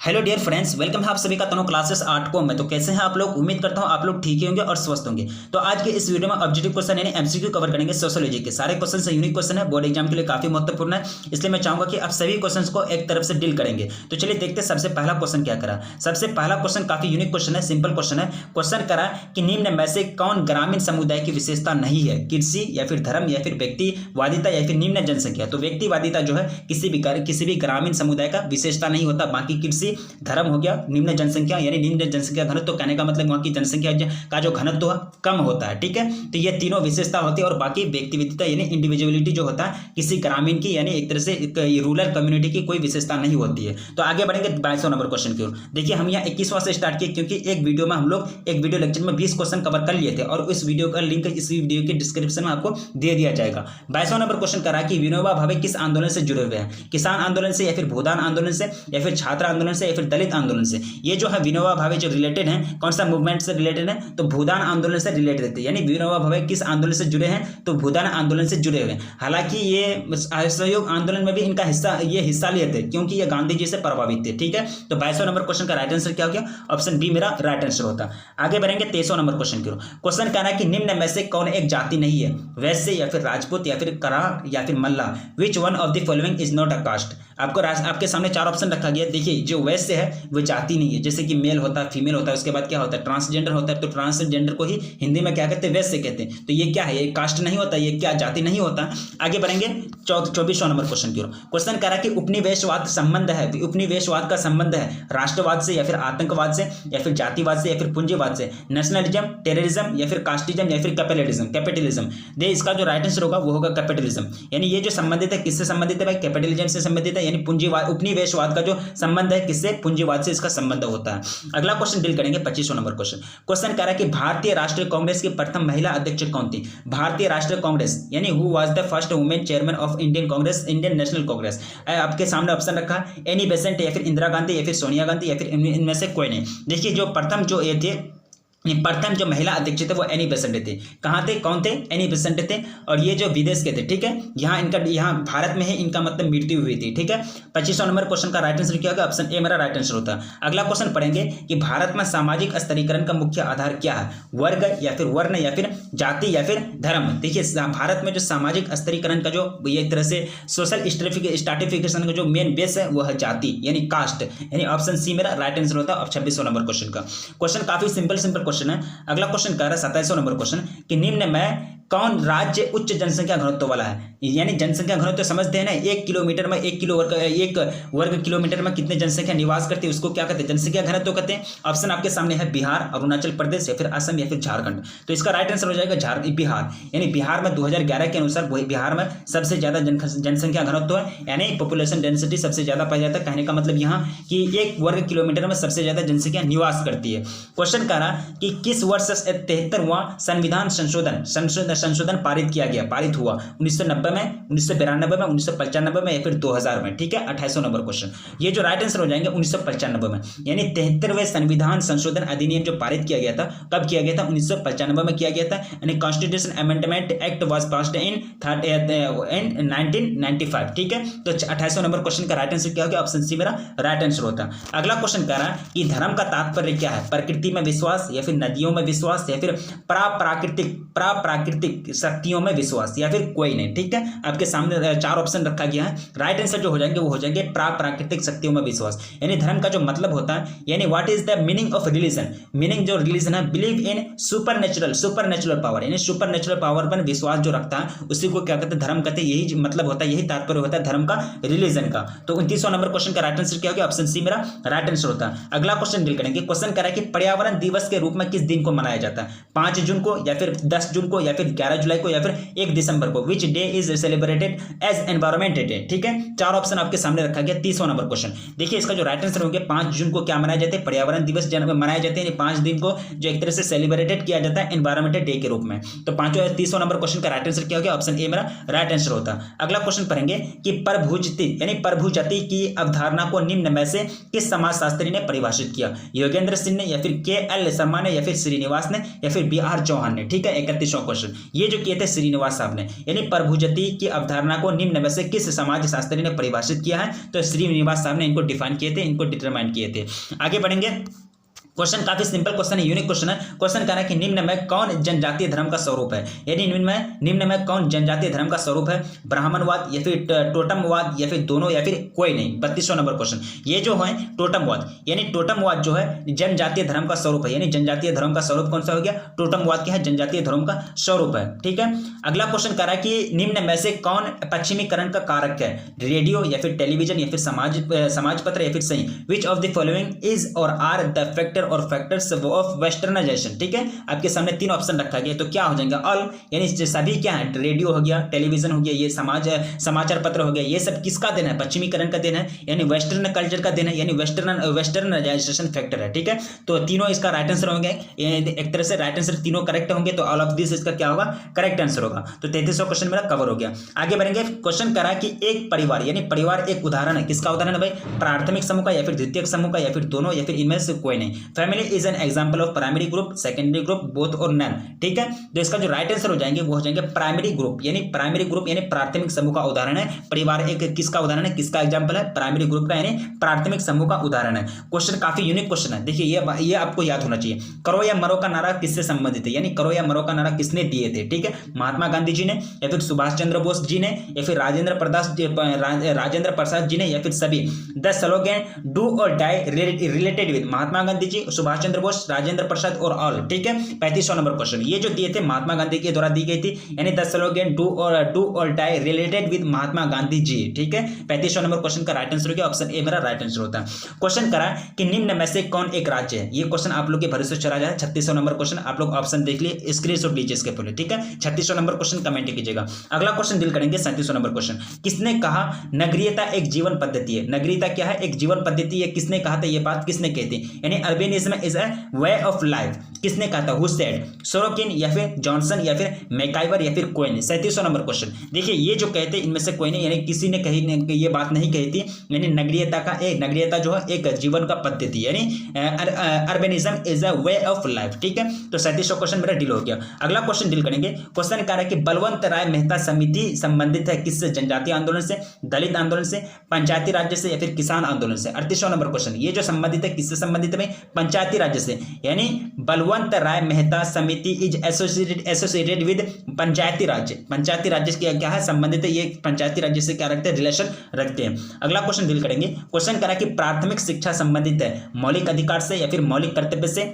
Hello dear friends, welcome है आप सभी का तनु क्लासेस 8 को में। तो कैसे हैं आप लोग? उम्मीद करता हूं आप लोग ठीक ही होंगे और स्वस्थ होंगे। तो आज के इस वीडियो में ऑब्जेक्टिव क्वेश्चन यानी एमसीक्यू कवर करेंगे सोशियोलॉजी के। सारे क्वेश्चन से यूनिक क्वेश्चन है, बोर्ड एग्जाम के लिए काफी महत्वपूर्ण है, इसलिए मैं चाहूंगा कि आप सभी क्वेश्चन को एक तरफ से डील करेंगे। तो चलिए देखते हैं सबसे पहला क्वेश्चन क्या करा। सबसे पहला क्वेश्चन काफी यूनिक क्वेश्चन है, सिंपल क्वेश्चन है। क्वेश्चन करा कि निम्न में से कौन ग्रामीण समुदाय की विशेषता नहीं है? कृषि या फिर धर्म या फिर व्यक्तिवादिता या फिर निम्न जनसंख्या। तो व्यक्तिवादिता जो है किसी भी ग्रामीण समुदाय का विशेषता नहीं होता। बाकी कृषि, धर्म हो गया, निम्न जनसंख्या यानी निम्न जनसंख्या घनत्व, तो कहने का मतलब वहां की जनसंख्या का जो घनत्व कम होता है। ठीक है, तो ये तीनों विशेषता होती है। और बाकी व्यक्तिविधता यानी इंडिविजुअलिटी जो होता है किसी ग्रामीण की यानी एक तरह से रूरल कम्युनिटी की कोई विशेषता नहीं होती है। तो आगे बढ़ेंगे 22वां नंबर क्वेश्चन की ओर। देखिए हम यहाँ 21वां से स्टार्ट किए, क्योंकि एक वीडियो में हम लोग एक वीडियो लेक्चर में 20 क्वेश्चन कवर कर लिए थे और इस वीडियो का लिंक इस वीडियो के डिस्क्रिप्शन में आपको दे दिया जाएगा। 22वां नंबर क्वेश्चन करा कि विनोबा भावे किस आंदोलन से जुड़े हुए हैं? किसान आंदोलन से या फिर भूदान आंदोलन से या फिर छात्र आंदोलन से या फिर दलित आंदोलन से। ये जो है विनोबा भावे जो रिलेटेड है कौन सा मूवमेंट से रिलेटेड है? तो भूदान आंदोलन से रिलेटेड है। यानी विनोबा भावे किस आंदोलन से जुड़े हैं? तो भूदान आंदोलन से जुड़े हुए हैं। हालांकि ये असहयोग आंदोलन में भी इनका हिस्सा लिए थे, क्योंकि ये गांधी जी से प्रभावित थे। ठीक है, तो 22वां नंबर क्वेश्चन का राइट आंसर क्या हो गया? ऑप्शन बी मेरा राइट आंसर होता। आगे बढ़ेंगे 23वां नंबर क्वेश्चन की ओर। क्वेश्चन कहना है कि निम्न में से कौन एक जाति नहीं है? वैश्य या फिर राजपूत या फिर करार या फिर मल्ला। Which one of the following is not a caste. आपके सामने चार ऑप्शन रखा गया। देखिए जो वैश्य है वो जाति नहीं है, जैसे कि मेल होता है, फीमेल होता है, उसके बाद क्या होता है ट्रांसजेंडर होता है। तो ट्रांसजेंडर को ही हिंदी में क्या कहते हैं? वैश्य कहते हैं। तो ये क्या है? ये कास्ट नहीं होता, ये क्या जाति नहीं होता। आगे बढ़ेंगे 24वां नंबर क्वेश्चन की ओर। क्वेश्चन कह रहा है कि उपनिवेशवाद संबंध है, उपनिवेशवाद का संबंध है राष्ट्रवाद से या फिर आतंकवाद से या फिर जातिवाद से या फिर पूंजीवाद से। नेशनलिज्म, टेररिज्म या फिर कास्टिज्म या फिर कैपिटलिज्म। दे इसका जो राइट आंसर होगा वो होगा कैपिटलिज्म। यानी ये जो संबंधित है किससे संबंधित है भाई? कैपिटलिज्म से संबंधित है। यानी पूंजीवाद, उपनिवेशवाद का जो संबंध है किससे? पूंजीवाद से इसका संबंध होता है। अगला क्वेश्चन डील करेंगे 25वां नंबर क्वेश्चन। क्वेश्चन कह रहा है कि भारतीय राष्ट्रीय कांग्रेस की प्रथम महिला अध्यक्ष कौन थी? भारतीय राष्ट्रीय कांग्रेस यानी who was the first women chairman of Indian Congress, Indian national Congress. आपके सामने ऑप्शन रखा एनी बेसेंट या फिर इंदिरा गांधी या फिर सोनिया गांधी या फिर इनमें से कोई नहीं। देखिए जो प्रथम जो ये थे, प्रथम जो महिला अध्यक्ष थे वो एनी बेसेंट थे। कहाँ थे? कौन थे? एनी बेसेंट थे। और ये जो विदेश के थे। ठीक है, यहाँ भारत में ही इनका मतलब मृत्यु हुई थी। ठीक है, 25वां नंबर क्वेश्चन का राइट आंसर क्या होगा? ऑप्शन ए मेरा राइट आंसर होता है। अगला क्वेश्चन पढ़ेंगे कि भारत में सामाजिक स्तरीकरण का मुख्य आधार क्या है? वर्ग या फिर वर्ण या फिर जाति या फिर धर्म। देखिए भारत में जो सामाजिक स्तरीकरण का जो एक तरह से सोशल स्ट्रैटिफिकेशन का जो मेन बेस है वो है जाति यानी कास्ट। यानी ऑप्शन सी मेरा राइट आंसर होता है। अब 26वां नंबर क्वेश्चन का क्वेश्चन काफी सिंपल क्वेश्चन है। अगला क्वेश्चन कह रहा है 27वां नंबर क्वेश्चन कि निम्न में कौन राज्य उच्च जनसंख्या घनत्व वाला है? यानी जनसंख्या घनत्व समझते हैं ना, 1 किलोमीटर में 1 वर्ग किलोमीटर में कितने जनसंख्या निवास करते हैं उसको क्या कहते हैं? जनसंख्या घनत्व कहते हैं। ऑप्शन आपके सामने है बिहार, अरुणाचल प्रदेश या फिर असम या फिर झारखंड। तो इसका राइट आंसर हो जाएगा बिहार। यानी बिहार में 2011 के अनुसार बिहार में सबसे ज्यादा जनसंख्या घनत्व है, यानी पॉपुलेशन डेंसिटी सबसे ज्यादा पाया जाता है। कहने का मतलब यहाँ कि 1 वर्ग किलोमीटर में सबसे ज्यादा जनसंख्या निवास करती है। क्वेश्चन कह रहा कि किस वर्ष 73वां संविधान संशोधन पारित हुआ? 1990 में, 1992 में, 1995 में या फिर 2000 में। ठीक है, 28वां नंबर क्वेश्चन। ये जो राइट आंसर हो जाएंगे 1995 में। यानी 73वें संविधान संशोधन अधिनियम जो पारित किया गया था कब किया गया था? 1995 में किया गया था। यानी constitution amendment act was passed in 1995। ठीक है, तो 28वां नंबर क्वेश्चन का राइट आंसर क्या हो गया? ऑप्शन सी मेरा राइट आंसर होता। अगला क्वेश्चन कह रहा है कि धर्म का तात्पर्य क्या है? प्रकृति में विश्वास या फिर नदियों में विश्वास या फिर प्राकृतिक शक्तियों में विश्वास या फिर कोई नहीं। ठीक है, आपके सामने चार ऑप्शन रखा गया है। राइट आंसर जो हो जाएंगे वो हो जाएंगे प्राकृतिक शक्तियों में विश्वास। यानी धर्म का जो मतलब होता है, यानी what is the meaning of religion? Meaning जो रिलीजन है, बिलीव इन सुपरनेचुरल पावर, यानी सुपरनेचुरल पावर पर विश्वास जो रखता है उसी को क्या कहते हैं? धर्म कहते हैं। यही मतलब होता है, यही तात्पर्य होता है धर्म का, रिलीजन का। तो 29वां नंबर क्वेश्चन का राइट आंसर क्या हो गया? ऑप्शन सी मेरा राइट आंसर होता है। अगला क्वेश्चन डील करेंगे। क्वेश्चन कह रहा है कि पर्यावरण दिवस के रूप में किस दिन को मनाया जाता है? 5 जून को या फिर 10 जून को या फिर 11 जुलाई को या फिर 1 दिसंबर को। Which day is celebrated as environment day? ठीक है, चार ऑप्शन आपके सामने रखा गया। 30वां नंबर क्वेश्चन देखिए, इसका जो राइट आंसर होंगे 5 जून को क्या मनाए जाते हैं? पर्यावरण दिवस मनाए जाते हैं। 5 दिन को जो एक तरह से सेलिब्रेटेड किया जाता है एनवायरमेंट डे के रूप में। तो 30वां नंबर क्वेश्चन का राइट आंसर क्या हो गया? ऑप्शन ए मेरा राइट आंसर होता। अगला क्वेश्चन पढ़ेंगे कि परभुजति की अवधारणा को निम्न में से किस समाजशास्त्री ने परिभाषित किया? योगेंद्र सिंह ने या फिर KL शर्मा ने या फिर श्रीनिवास ने या फिर BR चौहान ने। ठीक है, 31वां क्वेश्चन। ये जो किए थे श्रीनिवास साहब ने। यानी प्रभुजति की अवधारणा को निम्न में से किस समाज शास्त्री ने परिभाषित किया है? तो श्रीनिवास साहब ने इनको डिफाइन किए थे, इनको डिटरमाइन किए थे। आगे बढ़ेंगे। क्वेश्चन काफी सिंपल क्वेश्चन है, यूनिक क्वेश्चन है। क्वेश्चन कह रहा है कि निम्न में कौन जनजातीय धर्म का स्वरूप है? यानी निम्न में कौन जनजातीय धर्म का स्वरूप है? ब्राह्मणवाद या फिर टोटमवाद या फिर दोनों या फिर कोई नहीं। 32वां नंबर क्वेश्चन। ये जो है टोटमवाद, यानी टोटमवाद जो है जनजातीय धर्म का स्वरूप है। यानी जनजातीय धर्म का स्वरूप कौन सा हो गया? टोटमवाद क्या है? जनजातीय धर्म का स्वरूप है। ठीक है। अगला क्वेश्चन कह रहा है कि निम्न में से कौन पश्चिमीकरण का कारक है? रेडियो या फिर टेलीविजन या फिर समाज पत्र या फिर सही। Which of the following is और आर द फैक्टर और फैक्टर्स ऑफ वेस्टर्नाइजेशन। ठीक है, आपके सामने तीन ऑप्शन रखा गया, तो क्या हो जाएगा? ऑल, यानी सभी क्या है? रेडियो हो गया, टेलीविजन हो गया, ये समाचार पत्र हो गया, ये सब किसका देन है? पश्चिमीकरण का देन है, यानी वेस्टर्न कल्चर का देन है, यानी वेस्टर्नाइजेशन फैक्टर है। ठीक है, तो तीनों इसका राइट आंसर होंगे। एक तरह से राइट आंसर तीनों करेक्ट होंगे, तो ऑल ऑफ दिस इसका क्या होगा? करेक्ट आंसर होगा। तो 33वां क्वेश्चन मेरा कवर हो गया। आगे बढ़ेंगे। क्वेश्चन करा कि एक परिवार, यानी परिवार एक उदाहरण है, किसका उदाहरण है भाई? प्राथमिक समूह का या फिर द्वितीयक समूह का या फिर दोनों या फिर इनमें से कोई नहीं। Family is an example of primary group, secondary group, both और नन। ठीक है, तो इसका जो राइट आंसर हो जाएंगे वो हो जाएंगे प्राइमरी ग्रुप। यानी प्राइमरी ग्रुप यानी प्राथमिक समूह का उदाहरण है। परिवार एक किसका उदाहरण है? किसका एग्जांपल है? प्राइमरी ग्रुप का, यानी प्राथमिक समूह का उदाहरण है। क्वेश्चन काफी यूनिक क्वेश्चन है। देखिए ये आपको याद होना चाहिए। करो या मरो का नारा किससे संबंधित है? यानी करो या मरो का नारा किसने दिए थे? ठीक है, महात्मा गांधी जी ने या फिर सुभाष चंद्र बोस जी ने या फिर राजेंद्र प्रसाद जी ने या फिर सभी। द स्लोगन डू और die related with Mahatma Gandhi ji, Subhash Chandra Bose, Rajendra Prasad और ऑल। ठीक है, 35वां नंबर क्वेश्चन। ये जो दिए थे महात्मा गांधी के द्वारा दी गई थी, यानी द स्लोगन डू और die related with Mahatma Gandhi ji. ठीक है, 35वां नंबर क्वेश्चन का राइट आंसर हो गया ऑप्शन ए मेरा राइट आंसर होता है। क्वेश्चन करा कि निम्न में से कौन एक राज्य है? ये क्वेश्चन आप लोग के भरोसे चला जाए। 36वां नंबर क्वेश्चन, आप लोग ऑप्शन देख लिए, स्क्रीनशॉट लीजिए इसके पहले। ठीक है, 36वां नंबर क्वेश्चन कमेंट कीजिएगा। अगला क्वेश्चन डील करेंगे 37वां नंबर क्वेश्चन। किसने कहा नगरीयता एक जीवन पद्धति है? नगरीयता क्या है? एक जीवन पद्धति है। किसने कहा था? ये बात किसने कही थी? यानी urbanism is a way of life. किसने कहा था? Who said? सोरोकिन या फिर जॉनसन या फिर मैकाइवर या फिर कोई नहीं। 37वां नंबर क्वेश्चन। देखिए ये जो कहते हैं इनमें से कोई नहीं, यानी किसी ने कही ये बात नहीं कही थी। यानी नगरीयता जो है एक जीवन का पद्धति, यानी urbanism is a way of life. ठीक है, तो 37वां क्वेश्चन मेरा डील हो गया। अगला क्वेश्चन डील करेंगे। क्वेश्चन कह रहा है कि बलवंत राय मेहता समिति संबंधित है किससे? जनजातीय आंदोलन से, दलित आंदोलन से, पंचायती राज्य से या फिर किसान आंदोलन से। 38वां नंबर क्वेश्चन। ये जो संबंधित है किससे संबंधित है? पंचायती राज्य से। यानी बलवंत राय मेहता समिति इज एसोसिएटेड विद पंचायती राज्य। पंचायती राज्य से क्या है? संबंधित है। ये पंचायती राज्य से क्या रखते हैं? रिलेशन रखते हैं। अगला क्वेश्चन डील करेंगे। क्वेश्चन करा कि प्राथमिक शिक्षा संबंधित है मौलिक अधिकार से या फिर मौलिक कर्तव्य से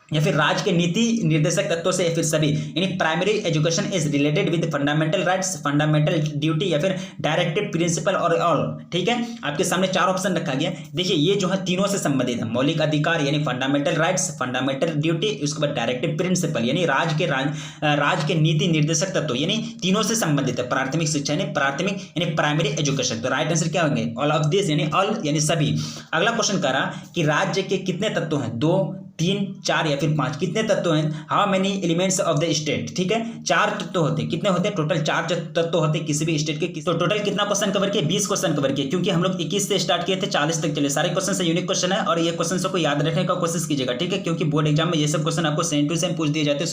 या फिर राज्य के नीति निर्देशक तत्वों से या फिर सभी। यानी primary education is related with fundamental rights, fundamental duty या फिर डायरेक्टिव प्रिंसिपल और ऑल। ठीक है, आपके सामने चार ऑप्शन रखा गया। देखिए ये जो है तीनों से संबंधित है। मौलिक अधिकार यानी फंडामेंटल राइट्स, फंडामेंटल ड्यूटी, उसके बाद डायरेक्टिव प्रिंसिपल यानी राज्य के नीति निर्देशक तत्व, यानी तीनों से संबंधित है। प्राथमिक शिक्षा यानी प्राइमरी एजुकेशन। तो राइट आंसर क्या होंगे? ऑल ऑफ दिस, यानी ऑल यानी सभी। अगला क्वेश्चन कह रहा कि राज्य के कितने तत्व हैं? 2, 3, 4 या फिर 5? कितने तत्व हैं? How many elements of the state? ठीक है, 4 तत्व होते हैं। कितने होते हैं? टोटल 4 तत्व होते हैं किसी भी स्टेट के। तो टोटल कितना क्वेश्चन कवर किए? 20 क्वेश्चन कवर किए, क्योंकि हम लोग 21 से स्टार्ट किए थे, 40 तक चले। सारे क्वेश्चन से यूनिक क्वेश्चन है और ये क्वेश्चन को याद रखने का कोशिश कीजिएगा। ठीक है, क्योंकि बोर्ड एग्जाम में ये सब क्वेश्चन आपको सेम टू सेम पूछ दिए जाते हैं।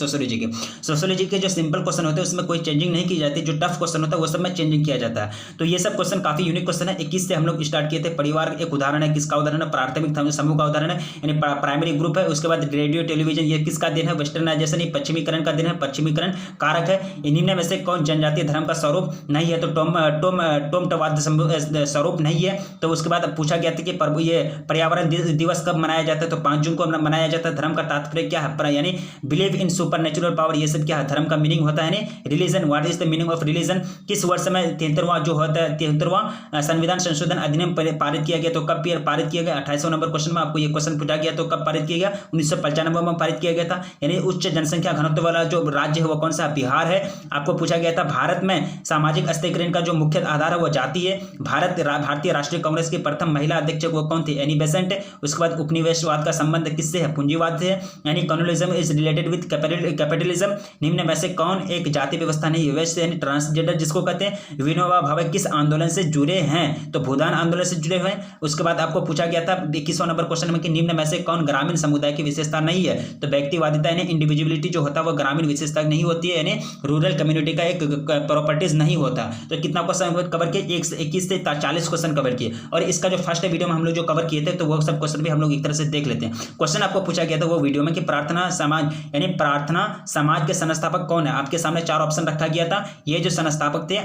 सोशियोलॉजी के जो सिंपल क्वेश्चन होते हैं उसमें कोई चेंजिंग नहीं की जाती। जो टफ क्वेश्चन होता है वो सब में चेंजिंग किया जाता है। तो ये सब क्वेश्चन काफी यूनिक क्वेश्चन है। 21 से हम लोग स्टार्ट किए थे। परिवार एक उदाहरण है, किसका उदाहरण है? प्राथमिक समूह का उदाहरण है, यानी प्राइमरी ग्रुप है। उसके बाद रेडियो टेलीविजन, ये किसका दिन है? वेस्टर्नाइजेशन, पश्चिमीकरण का दिन है, पश्चिमीकरण कारक है। निम्न में से कौन जनजातीय धर्म का स्वरूप नहीं है? तो टोमटवाद स्वरूप नहीं है। तो उसके बाद पूछा गया था कि ये पर्यावरण दिवस कब मनाया जाता है? तो 5 जून को मनाया जाता है। धर्म का तात्पर्य क्या है? यानी believe in super natural power, ये सब क्या है? धर्म का मीनिंग होता है। Religion, what is the meaning of religion? किस वर्ष में 73वां जो होता है 73वां संविधान संशोधन अधिनियम पारित किया गया? तो कब पारित किया गया? 28वां नंबर क्वेश्चन में आपको ये क्वेश्चन पूछा गया। तो कब पारित किया गया? 1995 में पारित किया गया था। यानी उच्च जनसंख्या घनत्व वाला जो राज्य है वो कौन सा? बिहार है। आपको पूछा गया था भारत में सामाजिक अस्थिकरण का जो मुख्य आधार है वो जाति है। भारतीय राष्ट्रीय कांग्रेस की प्रथम महिला अध्यक्ष वो कौन थी? Annie Besant. उसके बाद उपनिवेशवाद का संबंध किससे है? पूंजीवाद से। यानी colonialism is related with capitalism. निम्न में से कौन एक जाति व्यवस्था नहीं? वैसे यानी ट्रांसजेंडर जिसको कहते हैं। विनोबा भावे किस आंदोलन से जुड़े हैं? तो भूदान आंदोलन से जुड़े हुए हैं। उसके बाद आपको पूछा गया था 21वां नंबर क्वेश्चन में कि निम्न में से कौन ग्रामीण समुदाय की विशेषता नहीं है। तो व्यक्तिवादिता यानी इंडिविजुअलिटी जो होता है वो ग्रामीण विशेषता नहीं होती है, यानी रूरल कम्युनिटी का एक प्रॉपर्टीज नहीं होता। तो कितना क्वेश्चन कवर किए, 21 से 40 क्वेश्चन कवर किए। और इसका जो फर्स्ट वीडियो में हम लोग जो कवर किए थे तो वो सब क्वेश्चन भी हम लोग एक तरह से देख लेते हैं। क्वेश्चन आपको पूछा गया था वो वीडियो में कि प्रार्थना समाज यानी प्रार्थना समाज के संस्थापक कौन है। आपके सामने 4 ऑप्शन रखा गया था। ये जो संस्थापक थे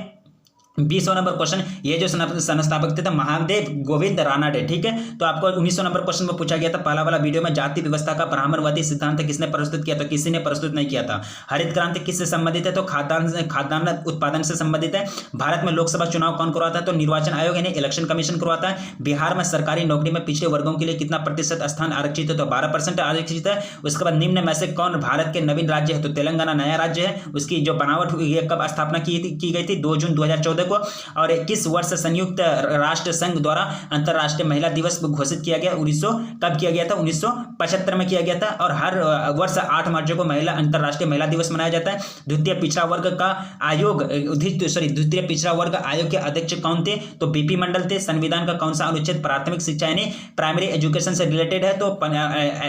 20वां नंबर क्वेश्चन, ये जो संस्थापक थे महादेव गोविंद रानाडे, ठीक है। तो आपको 19वां नंबर क्वेश्चन में पूछा गया था पहला वाला वीडियो में, जाति व्यवस्था का ब्राह्मणवादी सिद्धांत किसने प्रस्तुत किया, तो किसी ने प्रस्तुत नहीं किया था। हरित क्रांति किससे संबंधित है, तो खाद्यान्न उत्पादन से संबंधित है। भारत में लोकसभा चुनाव कौन करवाता है, तो निर्वाचन आयोग यानी इलेक्शन कमीशन करवाता है। बिहार में सरकारी नौकरी में पिछड़े वर्गों के लिए कितना प्रतिशत स्थान आरक्षित है, तो 12% आरक्षित है। उसके बाद निम्न में से कौन भारत के नवीन राज्य है, तो तेलंगाना नया राज्य है। उसकी जो बनावट हुई है, कब स्थापना की गई थी, 2 जून 2014 को। और किस वर्ष संयुक्त राष्ट्र संघ द्वारा अंतरराष्ट्रीय महिला दिवस घोषित किया गया, 1900 कब किया गया था, 1975 में किया गया था। और हर वर्ष 8 मार्च को अंतरराष्ट्रीय महिला दिवस मनाया जाता है। द्वितीय पिछड़ा वर्ग का आयोग द्वितीय पिछड़ा वर्ग आयोग के अध्यक्ष कौन थे, तो बीपी मंडल थे। संविधान का कौन सा अनुच्छेद प्राथमिक शिक्षा यानी प्राइमरी एजुकेशन से रिलेटेड है, तो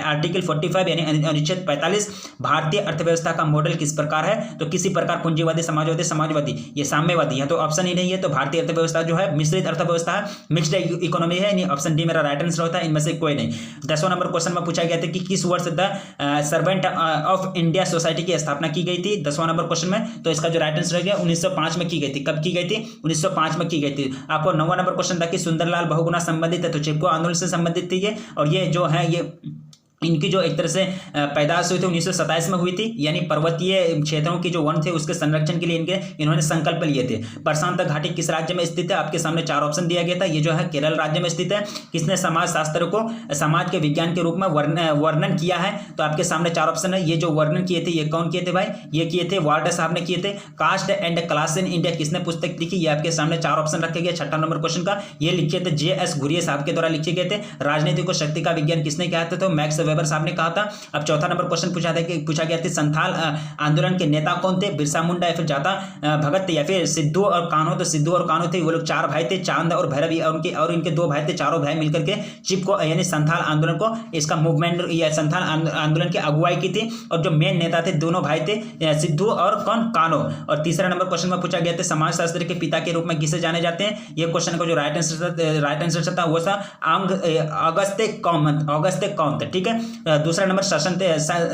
आर्टिकल 45 यानी अनुच्छेद 45। भारतीय अर्थव्यवस्था का मॉडल किस प्रकार है, तो किसी प्रकार पूंजीवादी, समाजवादी, ये साम्यवादी है, तो ऑप्शन ही नहीं है। तो भारतीय अर्थव्यवस्था जो है मिश्रित अर्थव्यवस्था है, मिक्स्ड इकोनॉमी है, यानी ऑप्शन डी मेरा राइट आंसर होता है, इनमें से कोई नहीं। 10वां नंबर क्वेश्चन में पूछा गया था कि किस वर्ष the servant of India society की स्थापना की गई थी, 10वां नंबर क्वेश्चन में। तो इसका जो राइट आंसर है 1905 में की गई थी। कब की गई थी, 1905 में की गई थी। आपको 9वां नंबर क्वेश्चन था कि सुंदरलाल बहुगुणा संबंधित है, तो चिपको आंदोलन से संबंधित थी ये। और ये जो है ये इनकी जो एक तरह से पैदाश हुई थी 1927 में हुई थी, यानी पर्वतीय क्षेत्रों की जो वन थे उसके संरक्षण के लिए इन्होंने संकल्प लिए थे। प्रशांत घाटी किस राज्य में स्थित है, आपके सामने 4 ऑप्शन दिया गया था। ये जो है केरल राज्य में स्थित है। किसने समाज शास्त्र को समाज के विज्ञान के रूप में वर्णन किया है, तो आपके सामने 4 ऑप्शन है। ये जो वर्णन किए थे ये कौन किए थे भाई, ये किए थे वाल्टर साहब ने किए थे। Caste and class in India किसने पुस्तक लिखी, ये आपके सामने 4 ऑप्शन रखे गए। 6वां नंबर क्वेश्चन का ये लिखे थे JS घुरिये साहब के द्वारा लिखे गए थे। राजनीति को शक्ति का विज्ञान किसने कहा था, तो मैक्स वेबर साहब ने कहा था। अब 4था नंबर क्वेश्चन पूछा गया था संथाल आंदोलन के नेता कौन थे, बिरसा मुंडा या फिर जाता भगत या फिर सिद्धू और कान्हो। तो सिद्धू और कान्हो थे, वो लोग 4 भाई थे, चांद और भैरवी, और इनके 2 भाई थे। चारों भाई मिलकर के चिपको यानी संथाल आंदोलन को, इसका मूवमेंट या संथाल आंदोलन की अगुवाई की थी। और जो मेन नेता थे दोनों भाई थे, सिद्धू और कौन, कान्हो। और 3रा नंबर क्वेश्चन में पूछा गया था समाजशास्त्र के पिता के रूप में किसे जाने जाते हैं। ये क्वेश्चन का जो राइट आंसर था वो था अगस्त्य कौंत, ठीक है। दूसरा नंबर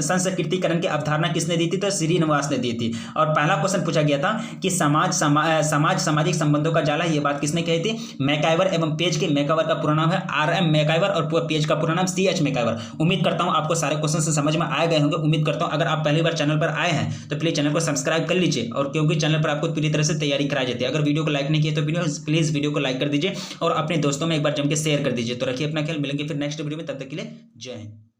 संस्कृतिकरण की अवधारणा किसने दी थी, तो श्रीनिवास ने दी थी। और पहला क्वेश्चन पूछा गया था कि सामाजिक संबंधों का जाल है, ये बात किसने कही थी, मैकाइवर एवं पेज के। मैकाइवर का पूरा नाम है RM मैकाइवर और पेज का पूरा नाम CH मैकाइवर। उम्मीद करता हूं आपको सारे क्वेश्चन से समझ में आ गए होंगे। उम्मीद करता हूं अगर आप पहली बार चैनल पर आए हैं तो प्लीज चैनल को सब्सक्राइब कर लीजिए, और क्योंकि चैनल पर आपको पूरी तरह से तैयारी कराई जाती है। अगर वीडियो को लाइक नहीं किया तो प्लीज वीडियो को लाइक कर दीजिए और अपने दोस्तों में एक बार जम के शेयर कर दीजिए। तो रखिए अपना ख्याल, मिलेंगे फिर नेक्स्ट वीडियो में, तब तक के लिए जय हिंद।